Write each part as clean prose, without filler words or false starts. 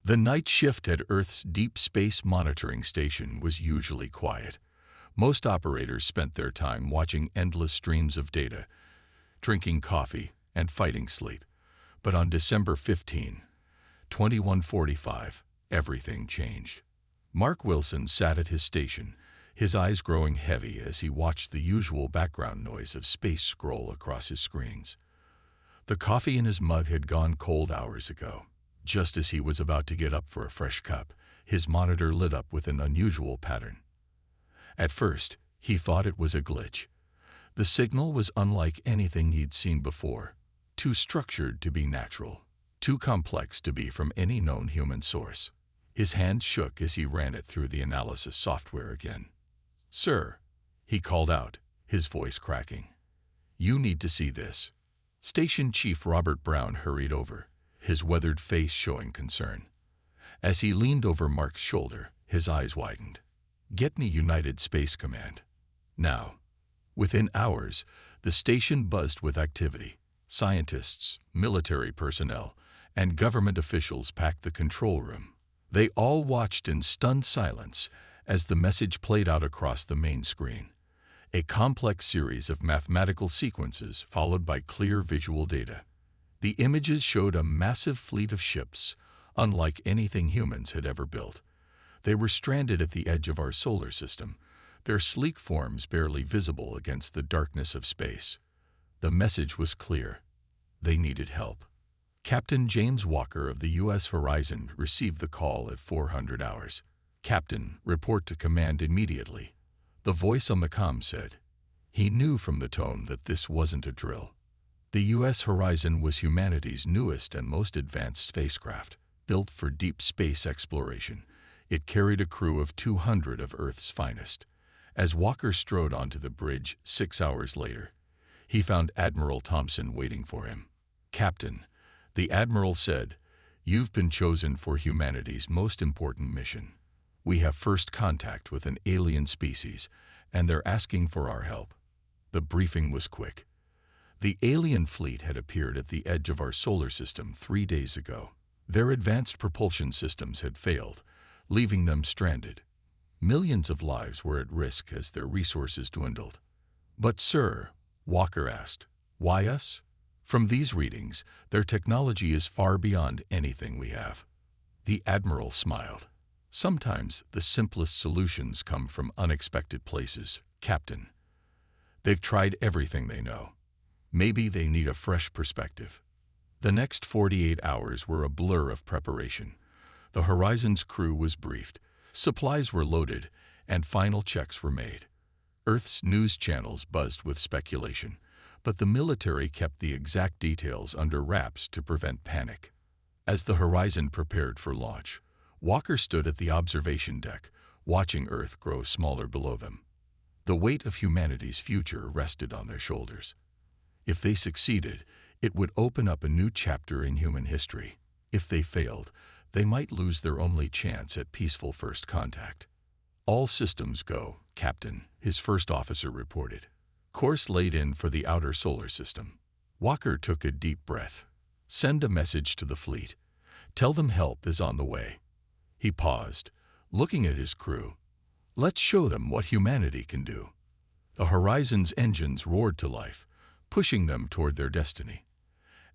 The night shift at Earth's Deep Space Monitoring Station was usually quiet. Most operators spent their time watching endless streams of data, drinking coffee, and fighting sleep. But on December 15, 2145, everything changed. Mark Wilson sat at his station, his eyes growing heavy as he watched the usual background noise of space scroll across his screens. The coffee in his mug had gone cold hours ago. Just as he was about to get up for a fresh cup, his monitor lit up with an unusual pattern. At first, he thought it was a glitch. The signal was unlike anything he'd seen before, too structured to be natural, too complex to be from any known human source. His hand shook as he ran it through the analysis software again. "Sir," he called out, his voice cracking. "You need to see this." Station Chief Robert Brown hurried over, his weathered face showing concern. As he leaned over Mark's shoulder, his eyes widened. "Get me United Space Command. Now." Within hours, the station buzzed with activity. Scientists, military personnel, and government officials packed the control room. They all watched in stunned silence as the message played out across the main screen. A complex series of mathematical sequences followed by clear visual data. The images showed a massive fleet of ships, unlike anything humans had ever built. They were stranded at the edge of our solar system, their sleek forms barely visible against the darkness of space. The message was clear. They needed help. Captain James Walker of the U.S. Horizon received the call at 400 hours. "Captain, report to command immediately," the voice on the comm said. He knew from the tone that this wasn't a drill. The U.S. Horizon was humanity's newest and most advanced spacecraft. Built for deep space exploration, it carried a crew of 200 of Earth's finest. As Walker strode onto the bridge 6 hours later, he found Admiral Thompson waiting for him. "Captain," the Admiral said, "you've been chosen for humanity's most important mission. We have first contact with an alien species, and they're asking for our help." The briefing was quick. The alien fleet had appeared at the edge of our solar system 3 days ago. Their advanced propulsion systems had failed, leaving them stranded. Millions of lives were at risk as their resources dwindled. "But sir," Walker asked, "why us?" "From these readings, their technology is far beyond anything we have." The Admiral smiled. "Sometimes the simplest solutions come from unexpected places, Captain. They've tried everything they know. Maybe they need a fresh perspective." The next 48 hours were a blur of preparation. The Horizon's crew was briefed, supplies were loaded, and final checks were made. Earth's news channels buzzed with speculation, but the military kept the exact details under wraps to prevent panic. As the Horizon prepared for launch, Walker stood at the observation deck, watching Earth grow smaller below them. The weight of humanity's future rested on their shoulders. If they succeeded, it would open up a new chapter in human history. If they failed, they might lose their only chance at peaceful first contact. "All systems go, Captain," his first officer reported. "Course laid in for the outer solar system." Walker took a deep breath. "Send a message to the fleet. Tell them help is on the way." He paused, looking at his crew. "Let's show them what humanity can do." The Horizon's engines roared to life, pushing them toward their destiny.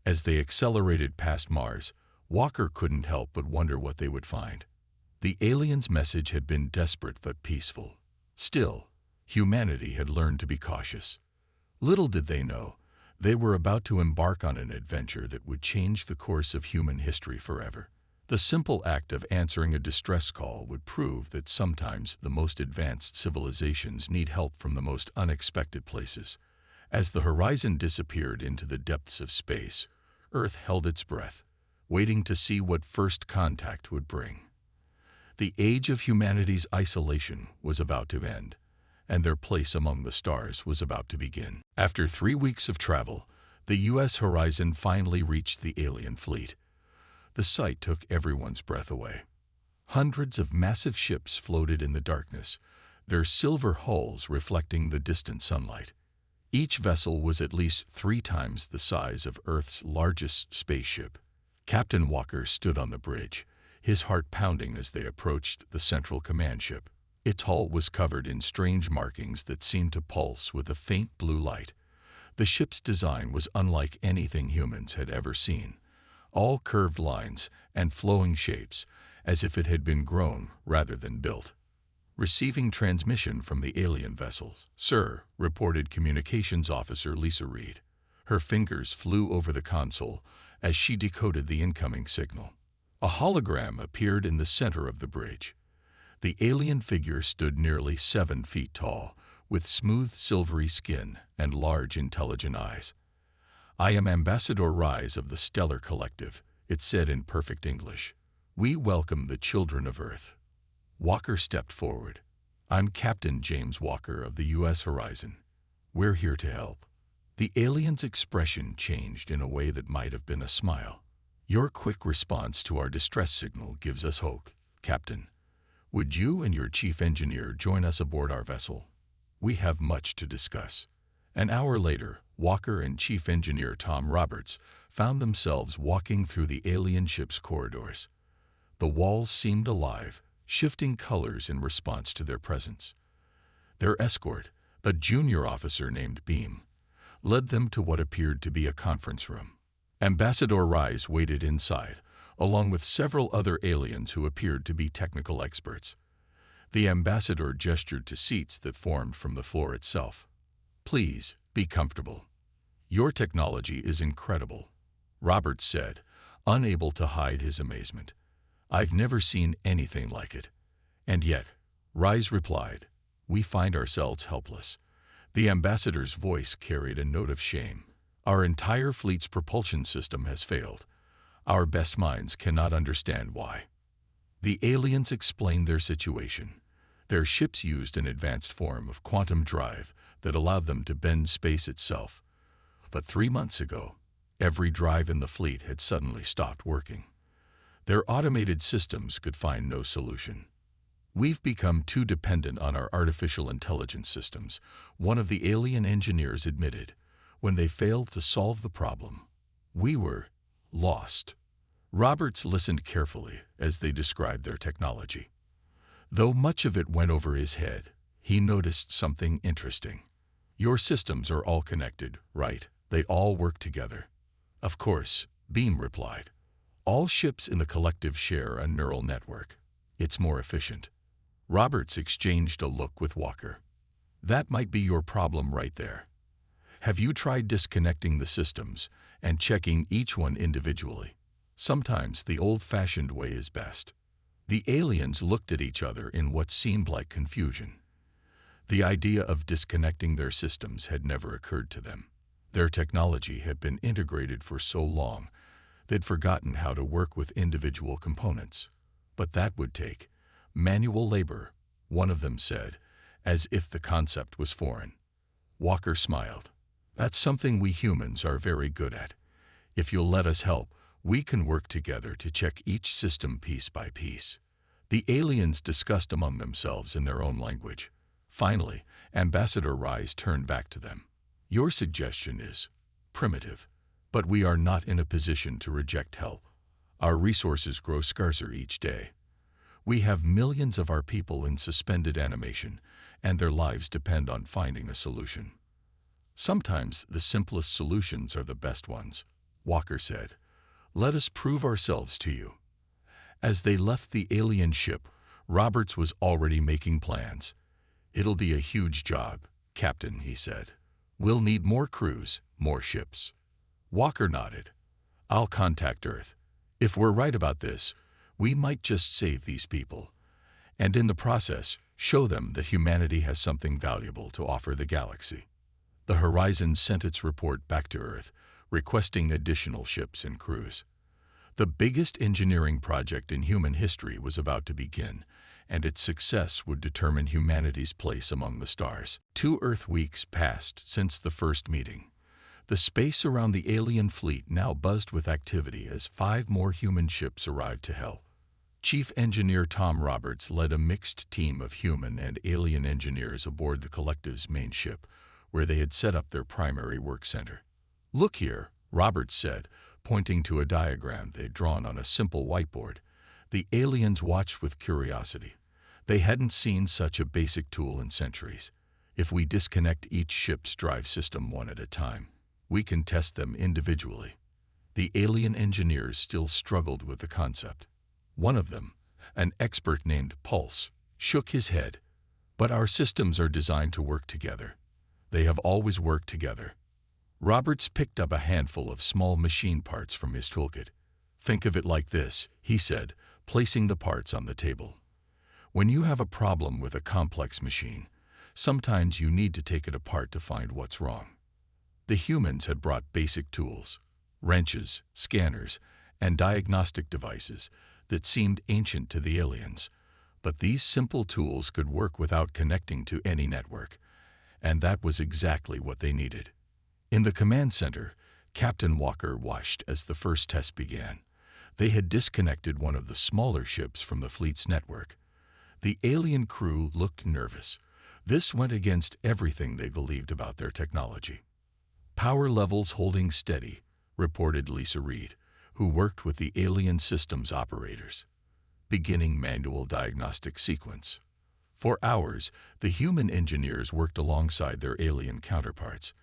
As they accelerated past Mars, Walker couldn't help but wonder what they would find. The aliens' message had been desperate but peaceful. Still, humanity had learned to be cautious. Little did they know, they were about to embark on an adventure that would change the course of human history forever. The simple act of answering a distress call would prove that sometimes the most advanced civilizations need help from the most unexpected places. As the Horizon disappeared into the depths of space, Earth held its breath, waiting to see what first contact would bring. The age of humanity's isolation was about to end, and their place among the stars was about to begin. After 3 weeks of travel, the U.S. Horizon finally reached the alien fleet. The sight took everyone's breath away. Hundreds of massive ships floated in the darkness, their silver hulls reflecting the distant sunlight. Each vessel was at least 3 times the size of Earth's largest spaceship. Captain Walker stood on the bridge, his heart pounding as they approached the central command ship. Its hull was covered in strange markings that seemed to pulse with a faint blue light. The ship's design was unlike anything humans had ever seen. All curved lines and flowing shapes, as if it had been grown rather than built. Receiving transmission from the alien vessel, "Sir," reported Communications Officer Lisa Reed. Her fingers flew over the console as she decoded the incoming signal. A hologram appeared in the center of the bridge. The alien figure stood nearly 7 feet tall, with smooth silvery skin and large intelligent eyes. "I am Ambassador Rise of the Stellar Collective," it said in perfect English. "We welcome the children of Earth." Walker stepped forward. "I'm Captain James Walker of the U.S. Horizon. We're here to help." The alien's expression changed in a way that might have been a smile. "Your quick response to our distress signal gives us hope, Captain. Would you and your chief engineer join us aboard our vessel? We have much to discuss." An hour later, Walker and Chief Engineer Tom Roberts found themselves walking through the alien ship's corridors. The walls seemed alive, shifting colors in response to their presence. Their escort, a junior officer named Beam, led them to what appeared to be a conference room. Ambassador Rise waited inside, along with several other aliens who appeared to be technical experts. The ambassador gestured to seats that formed from the floor itself. "Please, be comfortable. Your technology is incredible," Roberts said, unable to hide his amazement. "I've never seen anything like it." "And yet," Rise replied, "we find ourselves helpless." The ambassador's voice carried a note of shame. "Our entire fleet's propulsion system has failed. Our best minds cannot understand why." The aliens explained their situation. Their ships used an advanced form of quantum drive that allowed them to bend space itself. But 3 months ago, every drive in the fleet had suddenly stopped working. Their automated systems could find no solution. "We've become too dependent on our artificial intelligence systems," one of the alien engineers admitted. "When they failed to solve the problem, we were lost." Roberts listened carefully as they described their technology. Though much of it went over his head, he noticed something interesting. "Your systems are all connected, right? They all work together." "Of course," Beam replied. "All ships in the collective share a neural network. It's more efficient." Roberts exchanged a look with Walker. "That might be your problem right there. Have you tried disconnecting the systems and checking each one individually? Sometimes the old-fashioned way is best." The aliens looked at each other in what seemed like confusion. The idea of disconnecting their systems had never occurred to them. Their technology had been integrated for so long, they'd forgotten how to work with individual components. "But that would take manual labor," one of them said, as if the concept was foreign. Walker smiled. "That's something we humans are very good at. If you'll let us help, we can work together to check each system piece by piece." The aliens discussed among themselves in their own language. Finally, Ambassador Rise turned back to them. "Your suggestion is primitive, but we are not in a position to reject help. Our resources grow scarcer each day. We have millions of our people in suspended animation, and their lives depend on finding a solution." "Sometimes the simplest solutions are the best ones," Walker said. "Let us prove ourselves to you." As they left the alien ship, Roberts was already making plans. "It'll be a huge job, Captain," he said. "We'll need more crews, more ships." Walker nodded. "I'll contact Earth. If we're right about this, we might just save these people, and in the process, show them that humanity has something valuable to offer the galaxy." The Horizon sent its report back to Earth, requesting additional ships and crews. The biggest engineering project in human history was about to begin, and its success would determine humanity's place among the stars. 2 Earth weeks passed since the first meeting. The space around the alien fleet now buzzed with activity as 5 more human ships arrived to help. Chief Engineer Tom Roberts led a mixed team of human and alien engineers aboard the collective's main ship, where they had set up their primary work center. "Look here," Roberts said, pointing to a diagram they'd drawn on a simple whiteboard. The aliens watched with curiosity. They hadn't seen such a basic tool in centuries. If we disconnect each ship's drive system one at a time, we can test them individually. The alien engineers still struggled with the concept. One of them, an expert named Pulse, shook his head. But our systems are designed to work together. They have always worked together. Roberts picked up a handful of small machine parts from his toolkit. Think of it like this, he said, placing the parts on the table. When you have a problem with a complex machine, sometimes you need to take it apart to find what's wrong. The humans had brought basic tools, wrenches, scanners, and diagnostic devices that seemed ancient to the aliens. But these simple tools could work without connecting to any network, and that was exactly what they needed. In the command center, Captain Walker watched as the first test began. They had disconnected one of the smaller ships from the fleet's network. The alien crew looked nervous. This went against everything they believed about their technology. "Power levels holding steady," reported Lisa Reed, who worked with the alien systems operators. "Beginning manual diagnostic sequence." For hours, the human engineers worked alongside their alien counterparts.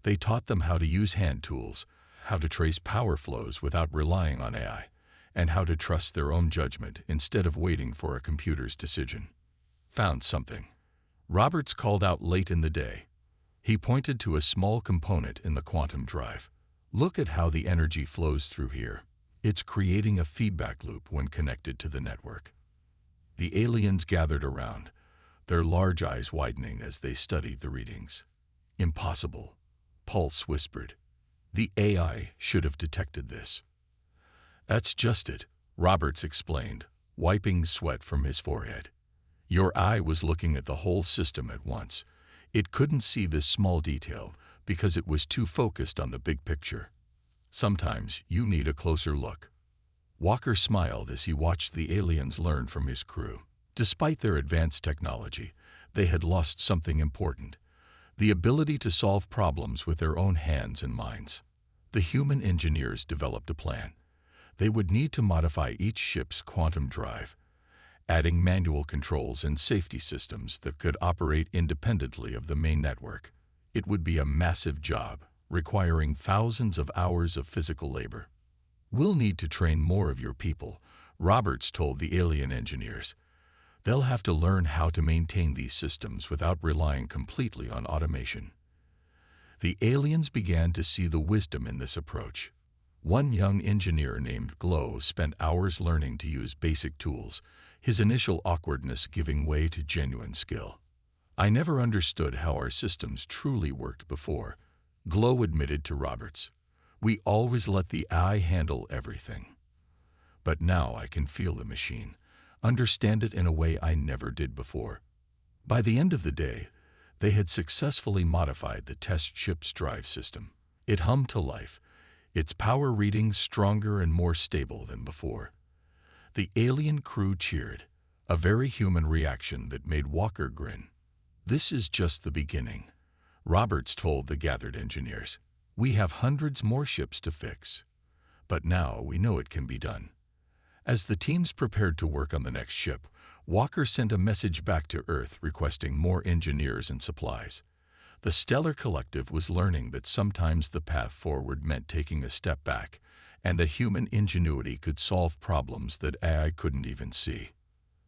They taught them how to use hand tools, how to trace power flows without relying on AI, and how to trust their own judgment instead of waiting for a computer's decision. "Found something," Roberts called out late in the day. He pointed to a small component in the quantum drive. "Look at how the energy flows through here. It's creating a feedback loop when connected to the network." The aliens gathered around, their large eyes widening as they studied the readings. "Impossible," Pulse whispered. "The AI should have detected this." "That's just it," Roberts explained, wiping sweat from his forehead. "Your eye was looking at the whole system at once. It couldn't see this small detail because it was too focused on the big picture. Sometimes you need a closer look." Walker smiled as he watched the aliens learn from his crew. Despite their advanced technology, they had lost something important: the ability to solve problems with their own hands and minds. The human engineers developed a plan. They would need to modify each ship's quantum drive, adding manual controls and safety systems that could operate independently of the main network. It would be a massive job, requiring thousands of hours of physical labor. "We'll need to train more of your people," Roberts told the alien engineers. "They'll have to learn how to maintain these systems without relying completely on automation." The aliens began to see the wisdom in this approach. One young engineer named Glow spent hours learning to use basic tools, his initial awkwardness giving way to genuine skill. "I never understood how our systems truly worked before," Glow admitted to Roberts. "We always let the eye handle everything. But now I can feel the machine, understand it in a way I never did before." By the end of the day, they had successfully modified the test ship's drive system. It hummed to life, its power readings stronger and more stable than before. The alien crew cheered, a very human reaction that made Walker grin. "This is just the beginning," Roberts told the gathered engineers. "We have hundreds more ships to fix. But now we know it can be done." As the teams prepared to work on the next ship, Walker sent a message back to Earth requesting more engineers and supplies. The Stellar Collective was learning that sometimes the path forward meant taking a step back, and that human ingenuity could solve problems that AI couldn't even see.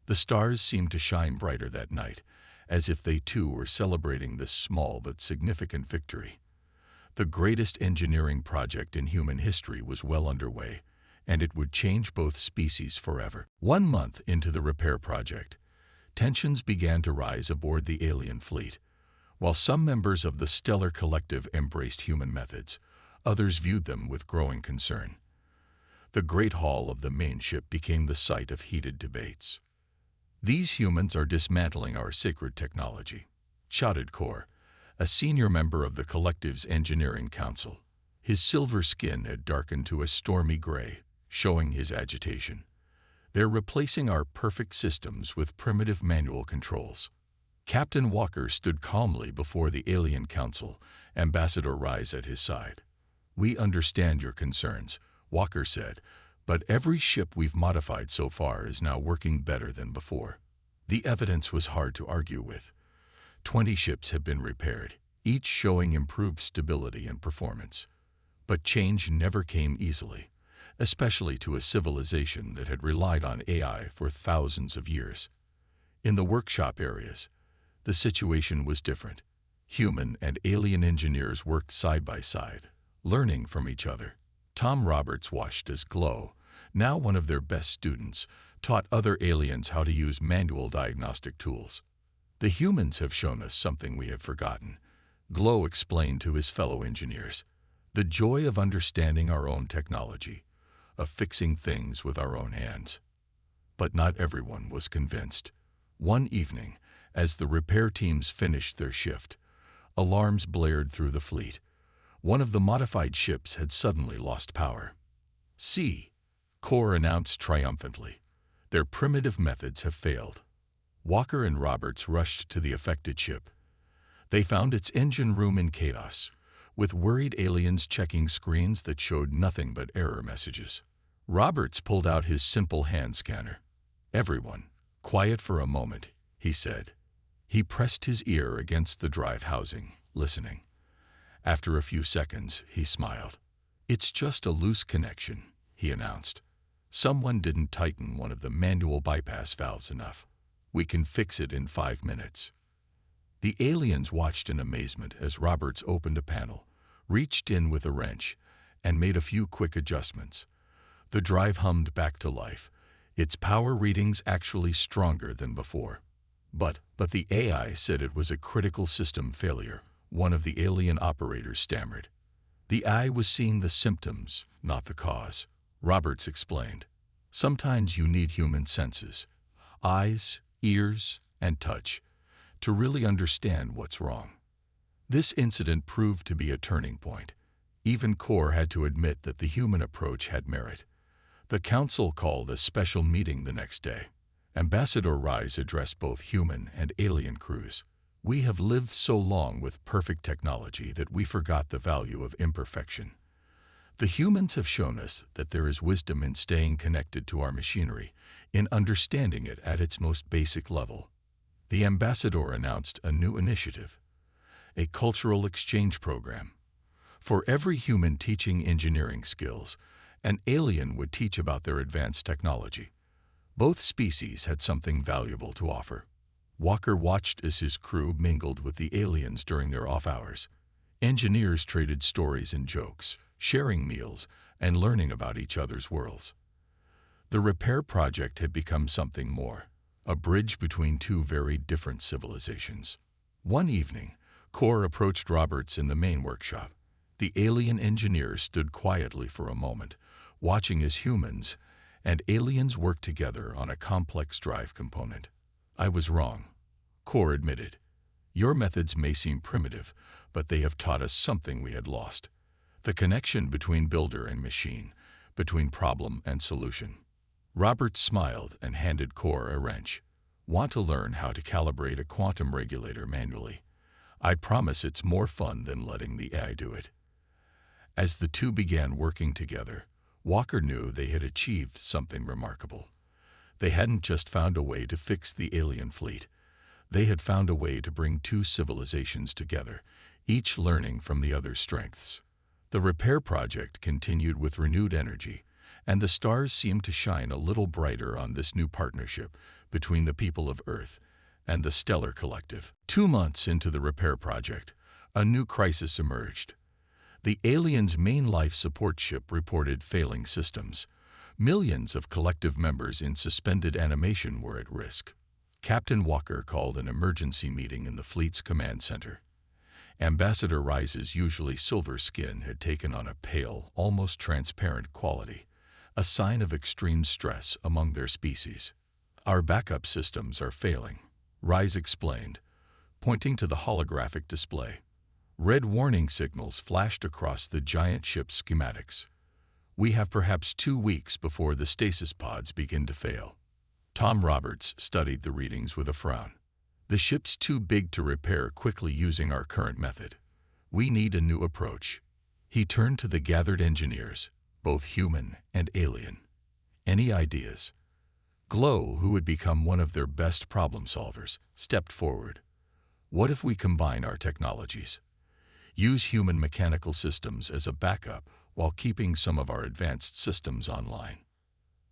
The stars seemed to shine brighter that night, as if they too were celebrating this small but significant victory. The greatest engineering project in human history was well underway, and it would change both species forever. 1 month into the repair project, tensions began to rise aboard the alien fleet. While some members of the Stellar Collective embraced human methods, others viewed them with growing concern. The Great Hall of the main ship became the site of heated debates. "These humans are dismantling our sacred technology," shouted Core, a senior member of the Collective's Engineering Council. His silver skin had darkened to a stormy gray, showing his agitation. "They're replacing our perfect systems with primitive manual controls." Captain Walker stood calmly before the Alien Council, Ambassador Rise at his side. "We understand your concerns," Walker said, But every ship we've modified so far is now working better than before. The evidence was hard to argue with. 20 ships have been repaired, each showing improved stability and performance. But change never came easily, especially to a civilization that had relied on AI for thousands of years. In the workshop areas, the situation was different. Human and alien engineers worked side by side, learning from each other. Tom Roberts, watched as Glow, now one of their best students, taught other aliens how to use manual diagnostic tools. "The humans have shown us something we have forgotten," Glow explained to his fellow engineers. "The joy of understanding our own technology, of fixing things with our own hands." But not everyone was convinced. One evening, as the repair teams finished their shift, alarms blared through the fleet. One of the modified ships had suddenly lost power. "See," Core announced triumphantly. "Their primitive methods have failed." Walker and Roberts rushed to the affected ship. They found its engine room in chaos, with worried aliens checking screens that showed nothing but error messages. Roberts pulled out his simple hand scanner. "Everyone, quiet for a moment," he said. He pressed his ear against the drive housing, listening. After a few seconds, he smiled. "It's just a loose connection," he announced. "Someone didn't tighten one of the manual bypass valves enough. We can fix it in 5 minutes." The aliens watched in amazement as Roberts opened a panel, reached in with a wrench, and made a few quick adjustments. The drive hummed back to life, its power readings actually stronger than before. But the AI said it was a critical system failure, one of the alien operators stammered. "The eye was seeing the symptoms, not the cause," Roberts explained. "Sometimes you need human senses, eyes, ears, and touch, to really understand what's wrong." This incident proved to be a turning point. Even Core had to admit that the human approach had merit. The council called a special meeting the next day. Ambassador Rise addressed both human and alien crews. "We have lived so long with perfect technology that we forgot the value of imperfection. The humans have shown us that there is wisdom in staying connected to our machinery, in understanding it at its most basic level." The ambassador announced a new initiative, a cultural exchange program. For every human teaching engineering skills, an alien would teach about their advanced technology. Both species had something valuable to offer. Walker watched as his crew mingled with the aliens during their off hours. Engineers traded stories and jokes, sharing meals, and learning about each other's worlds. The repair project had become something more, a bridge between two very different civilizations. One evening, Core approached Roberts in the main workshop. The alien engineer stood quietly for a moment, watching as humans and aliens worked together on a complex drive component. "I was wrong," Core admitted. "Your methods may seem primitive, but they have taught us something we had lost. The connection between builder and machine, between problem and solution." Roberts smiled and handed Core a wrench. "Want to learn how to calibrate a quantum regulator manually? I promise it's more fun than letting the AI do it." As the two began working together, Walker knew they had achieved something remarkable. They hadn't just found a way to fix the alien fleet. They had found a way to bring two civilizations together, each learning from the other's strengths. The repair project continued with renewed energy, and the stars seemed to shine a little brighter on this new partnership between the people of Earth and the Stellar Collective. 2 months into the repair project, a new crisis emerged. The aliens' main life support ship reported failing systems. Millions of collective members in suspended animation were at risk. Captain Walker called an emergency meeting in the fleet's command center. Ambassador Rise's usually silver skin had taken on a pale, almost transparent quality, a sign of extreme stress among their species. "Our backup systems are failing," Rise explained, pointing to the holographic display. Red warning signals flashed across the giant ship's schematics. "We have perhaps 2 weeks before the stasis pods begin to fail." Tom Roberts studied the readings with a frown. "The ship's too big to repair quickly using our current method. We need a new approach." He turned to the gathered engineers, both human and alien. Any ideas? Glow, who had become one of their best problem solvers, stepped forward. What if we combine our technologies? Use human mechanical systems as a backup while keeping some of our advanced systems online.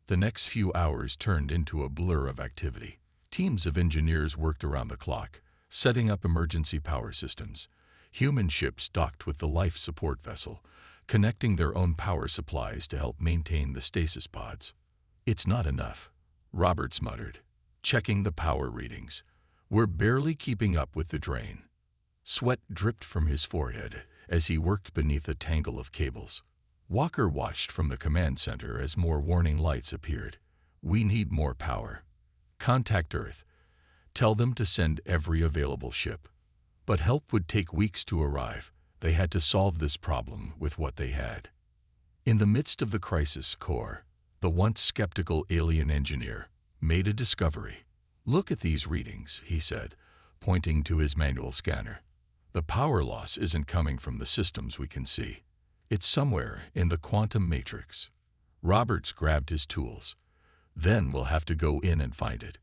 The next few hours turned into a blur of activity. Teams of engineers worked around the clock, setting up emergency power systems. Human ships docked with the life support vessel, connecting their own power supplies to help maintain the stasis pods. It's not enough, Roberts muttered, checking the power readings. We're barely keeping up with the drain. Sweat dripped from his forehead as he worked beneath a tangle of cables. Walker watched from the command center as more warning lights appeared. We need more power. Contact Earth. Tell them to send every available ship. But help would take weeks to arrive. They had to solve this problem with what they had. In the midst of the crisis, Core, the once skeptical alien engineer, made a discovery. Look at these readings, he said, pointing to his manual scanner. The power loss isn't coming from the systems we can see. It's somewhere in the quantum matrix. Roberts grabbed his tools. Then we'll have to go in and find it.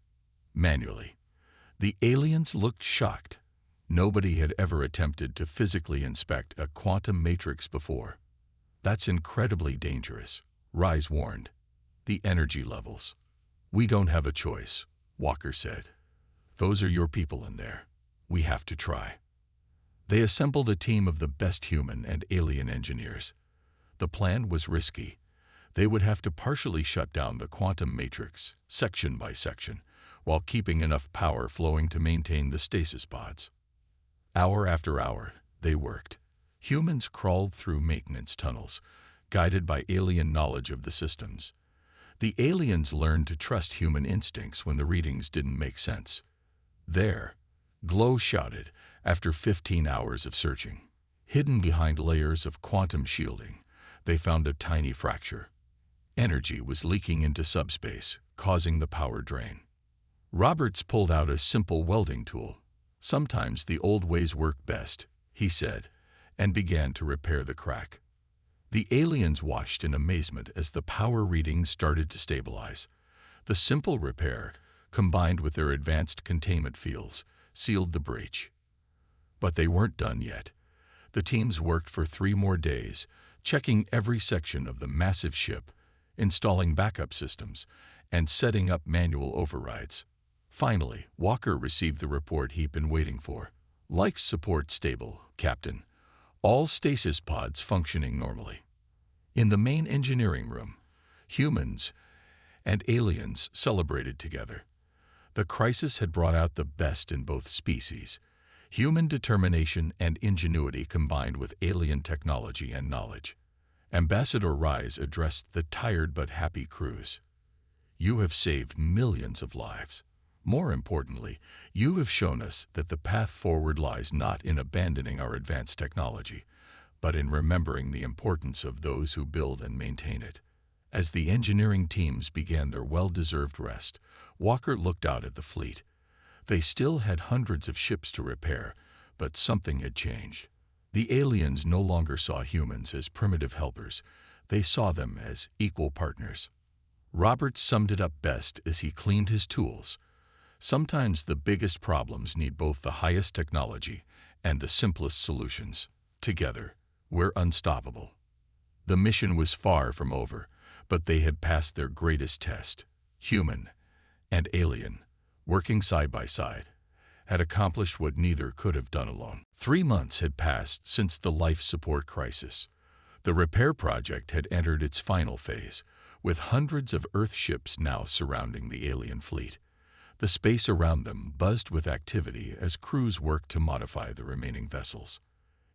Manually. The aliens looked shocked. Nobody had ever attempted to physically inspect a quantum matrix before. That's incredibly dangerous, Rise warned. The energy levels. We don't have a choice, Walker said. Those are your people in there. We have to try. They assembled a team of the best human and alien engineers. The plan was risky. They would have to partially shut down the quantum matrix, section by section, while keeping enough power flowing to maintain the stasis pods. Hour after hour, they worked. Humans crawled through maintenance tunnels, guided by alien knowledge of the systems. The aliens learned to trust human instincts when the readings didn't make sense. There, Glow shouted after 15 hours of searching. Hidden behind layers of quantum shielding, they found a tiny fracture. Energy was leaking into subspace, causing the power drain. Roberts pulled out a simple welding tool. Sometimes the old ways work best, he said, and began to repair the crack. The aliens watched in amazement as the power readings started to stabilize. The simple repair, combined with their advanced containment fields, sealed the breach. But they weren't done yet. The teams worked for 3 more days, checking every section of the massive ship, installing backup systems, and setting up manual overrides. Finally, Walker received the report he'd been waiting for. Life support stable, Captain. All stasis pods functioning normally. In the main engineering room, humans and aliens celebrated together. The crisis had brought out the best in both species. Human determination and ingenuity combined with alien technology and knowledge. Ambassador Rise addressed the tired but happy crews. You have saved millions of lives. More importantly, you have shown us that the path forward lies not in abandoning our advanced technology, but in remembering the importance of those who build and maintain it. As the engineering teams began their well-deserved rest, Walker looked out at the fleet. They still had hundreds of ships to repair, but something had changed. The aliens no longer saw humans as primitive helpers. They saw them as equal partners. Roberts summed it up best as he cleaned his tools. Sometimes the biggest problems need both the highest technology and the simplest solutions. Together, we're unstoppable. The mission was far from over, but they had passed their greatest test. Human and alien, working side by side, had accomplished what neither could have done alone. 3 months had passed since the life support crisis. The repair project had entered its final phase, with hundreds of Earth ships now surrounding the alien fleet. The space around them buzzed with activity as crews worked to modify the remaining vessels.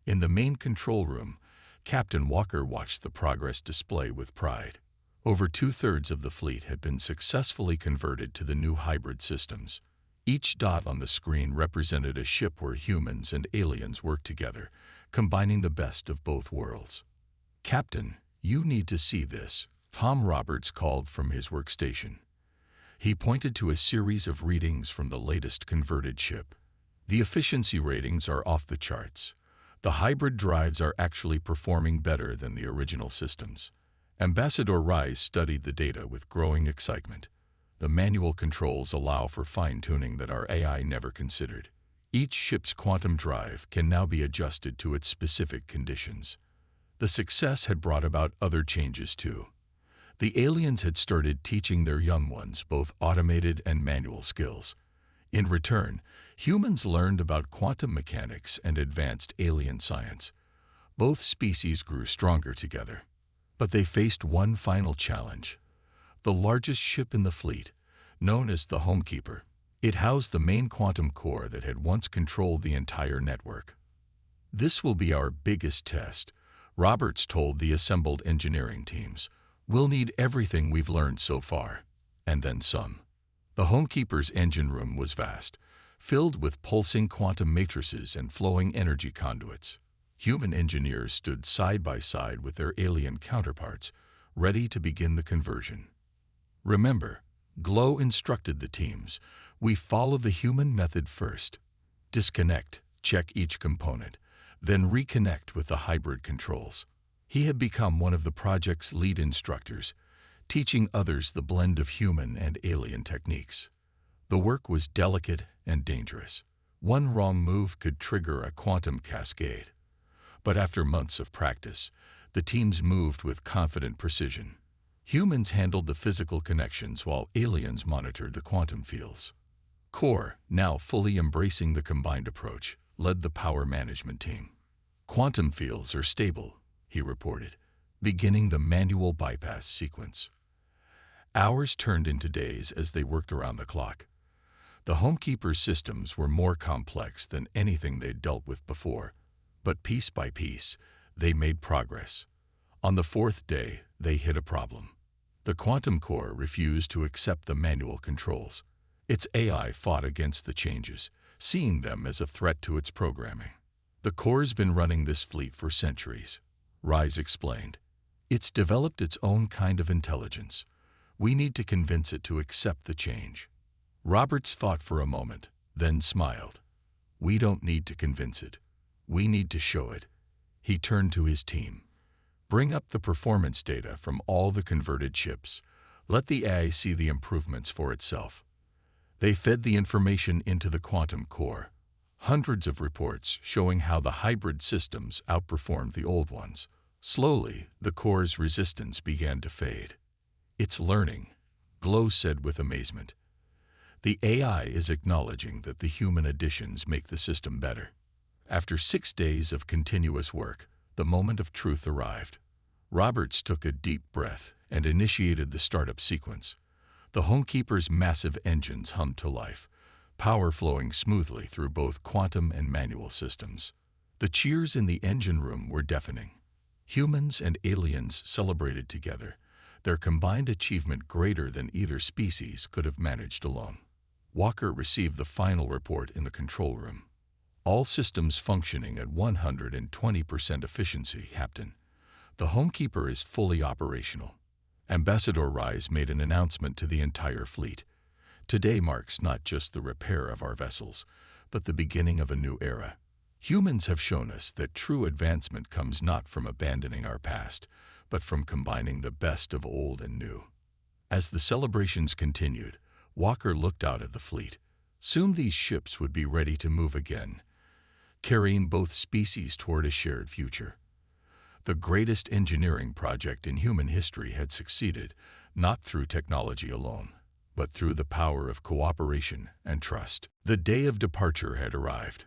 In the main control room, Captain Walker watched the progress display with pride. Over 2/3 of the fleet had been successfully converted to the new hybrid systems. Each dot on the screen represented a ship where humans and aliens worked together, combining the best of both worlds. Captain, you need to see this, Tom Roberts called from his workstation. He pointed to a series of readings from the latest converted ship. The efficiency ratings are off the charts. The hybrid drives are actually performing better than the original systems. Ambassador Rise studied the data with growing excitement. The manual controls allow for fine-tuning that our AI never considered. Each ship's quantum drive can now be adjusted to its specific conditions. The success had brought about other changes too. The aliens had started teaching their young ones both automated and manual skills. In return, humans learned about quantum mechanics and advanced alien science. Both species grew stronger together. But they faced one final challenge. The largest ship in the fleet, known as the Homekeeper. It housed the main quantum core that had once controlled the entire network. "This will be our biggest test," Roberts told the assembled engineering teams. "We'll need everything we've learned so far, and then some." The Homekeeper's engine room was vast, filled with pulsing quantum matrices and flowing energy conduits. Human engineers stood side by side with their alien counterparts, ready to begin the conversion. "Remember," Glow instructed the teams, "we follow the human method first. Disconnect, check each component, then reconnect with the hybrid controls." He had become one of the project's lead instructors, teaching others the blend of human and alien techniques. The work was delicate and dangerous. One wrong move could trigger a quantum cascade. But after months of practice, the teams moved with confident precision. Humans handled the physical connections while aliens monitored the quantum fields. Core, now fully embracing the combined approach, led the power management team. "Quantum fields are stable," he reported, beginning the manual bypass sequence. Hours turned into days as they worked around the clock. The Homekeeper's systems were more complex than anything they'd dealt with before, but piece by piece, they made progress. On the fourth day, they hit a problem. The quantum core refused to accept the manual controls. Its AI fought against the changes, seeing them as a threat to its programming. "The core's been running this fleet for centuries," Rise explained. "It's developed its own kind of intelligence. We need to convince it to accept the change." Roberts thought for a moment, then smiled. "We don't need to convince it. We need to show it." He turned to his team. "Bring up the performance data from all the converted ships. Let the AI see the improvements for itself." They fed the information into the quantum core. Hundreds of reports showing how the hybrid systems outperformed the old ones. Slowly, the core's resistance began to fade. "It's learning," Glow said with amazement. "The AI is acknowledging that the human additions make the system better." After 6 days of continuous work, the moment of truth arrived. Roberts took a deep breath and initiated the startup sequence. The Homekeeper's massive engines hummed to life, power flowing smoothly through both quantum and manual systems. The cheers in the engine room were deafening. Humans and aliens celebrated together, their combined achievement greater than either species could have managed alone. Walker received the final report in the control room. "All systems functioning at 120% efficiency, Captain. The Homekeeper is fully operational." Ambassador Rise made an announcement to the entire fleet. "Today marks not just the repair of our vessels, but the beginning of a new era. Humans have shown us that true advancement comes not from abandoning our past, but from combining the best of old and new." As the celebrations continued, Walker looked out at the fleet. Soon these ships would be ready to move again, carrying both species toward a shared future. The greatest engineering project in human history had succeeded, not through technology alone, but through the power of cooperation and trust. The day of departure had arrived.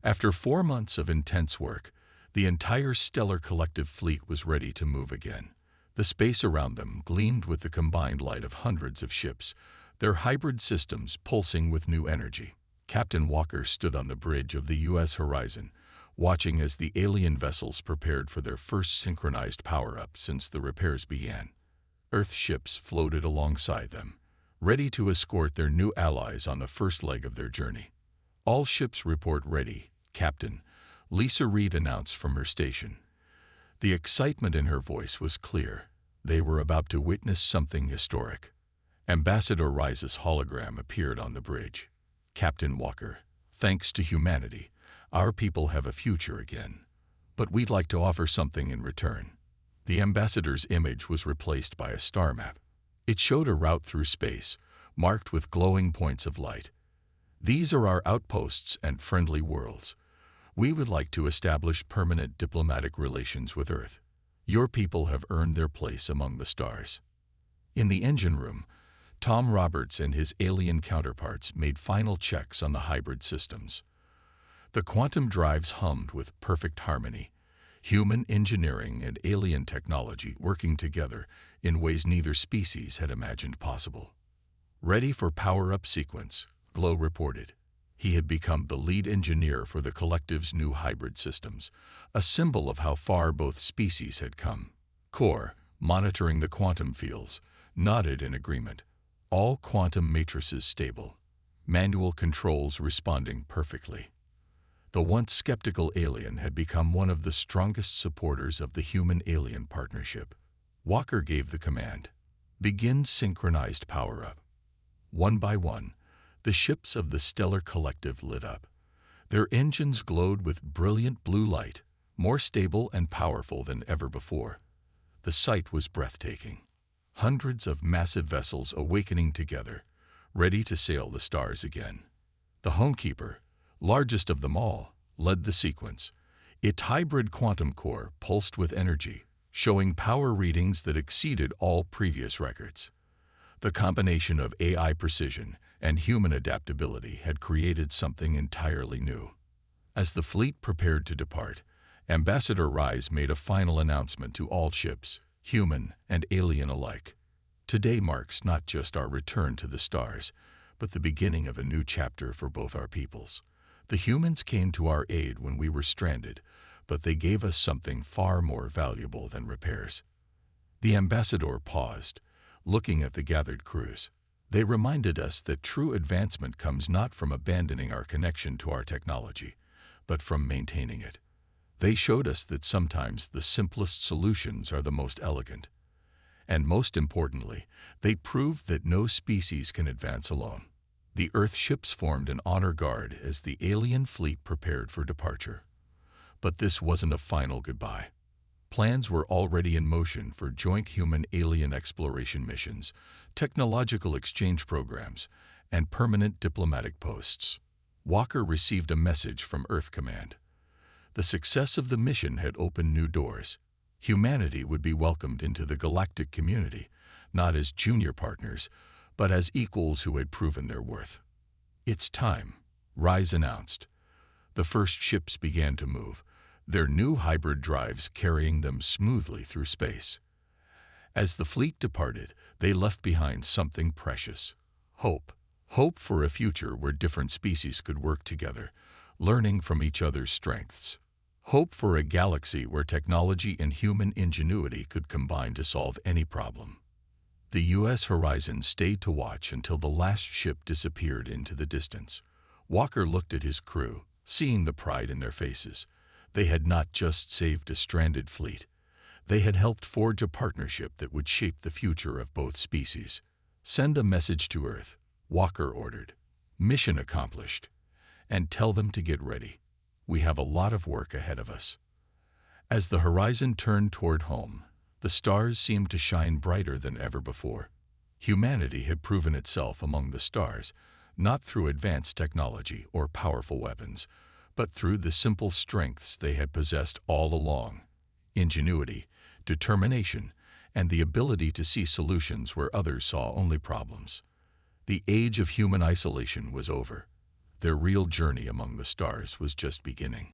After 4 months of intense work, the entire stellar collective fleet was ready to move again. The space around them gleamed with the combined light of hundreds of ships, their hybrid systems pulsing with new energy. Captain Walker stood on the bridge of the U.S. horizon, watching as the alien vessels prepared for their first synchronized power-up since the repairs began. Earth ships floated alongside them, ready to escort their new allies on the first leg of their journey. "All ships report ready, Captain," Lisa Reed announced from her station. The excitement in her voice was clear. They were about to witness something historic. Ambassador Rise's hologram appeared on the bridge. "Captain Walker, thanks to humanity, our people have a future again. But we'd like to offer something in return." The ambassador's image was replaced by a star map. It showed a route through space, marked with glowing points of light. These are our outposts and friendly worlds. We would like to establish permanent diplomatic relations with Earth. Your people have earned their place among the stars. In the engine room, Tom Roberts and his alien counterparts made final checks on the hybrid systems. The quantum drives hummed with perfect harmony, human engineering and alien technology working together in ways neither species had imagined possible. Ready for power-up sequence, Glow reported. He had become the lead engineer for the collective's new hybrid systems, a symbol of how far both species had come. Core, monitoring the quantum fields, nodded in agreement. All quantum matrices stable. Manual controls responding perfectly. The once skeptical alien had become one of the strongest supporters of the human-alien partnership. Walker gave the command. Begin synchronized power-up. One by one, the ships of the stellar collective lit up. Their engines glowed with brilliant blue light, more stable and powerful than ever before. The sight was breathtaking. Hundreds of massive vessels awakening together, ready to sail the stars again. The Homekeeper, largest of them all, led the sequence. Its hybrid quantum core pulsed with energy, showing power readings that exceeded all previous records. The combination of AI precision and human adaptability had created something entirely new. As the fleet prepared to depart, Ambassador Rise made a final announcement to all ships, human and alien alike. Today marks not just our return to the stars, but the beginning of a new chapter for both our peoples. The humans came to our aid when we were stranded, but they gave us something far more valuable than repairs. The ambassador paused, looking at the gathered crews. They reminded us that true advancement comes not from abandoning our connection to our technology, but from maintaining it. They showed us that sometimes the simplest solutions are the most elegant. And most importantly, they proved that no species can advance alone. The Earth ships formed an honor guard as the alien fleet prepared for departure. But this wasn't a final goodbye. Plans were already in motion for joint human-alien exploration missions, technological exchange programs, and permanent diplomatic posts. Walker received a message from Earth Command. The success of the mission had opened new doors. Humanity would be welcomed into the galactic community, not as junior partners, but as equals who had proven their worth. It's time, Rise announced. The first ships began to move, their new hybrid drives carrying them smoothly through space. As the fleet departed, they left behind something precious: hope. Hope for a future where different species could work together, learning from each other's strengths. Hope for a galaxy where technology and human ingenuity could combine to solve any problem. The U.S. horizon stayed to watch until the last ship disappeared into the distance. Walker looked at his crew, seeing the pride in their faces. They had not just saved a stranded fleet. They had helped forge a partnership that would shape the future of both species. Send a message to Earth, Walker ordered. Mission accomplished. And tell them to get ready. We have a lot of work ahead of us. As the horizon turned toward home, the stars seemed to shine brighter than ever before. Humanity had proven itself among the stars, not through advanced technology or powerful weapons, but through the simple strengths they had possessed all along: ingenuity, determination, and the ability to see solutions where others saw only problems. The age of human isolation was over. Their real journey among the stars was just beginning.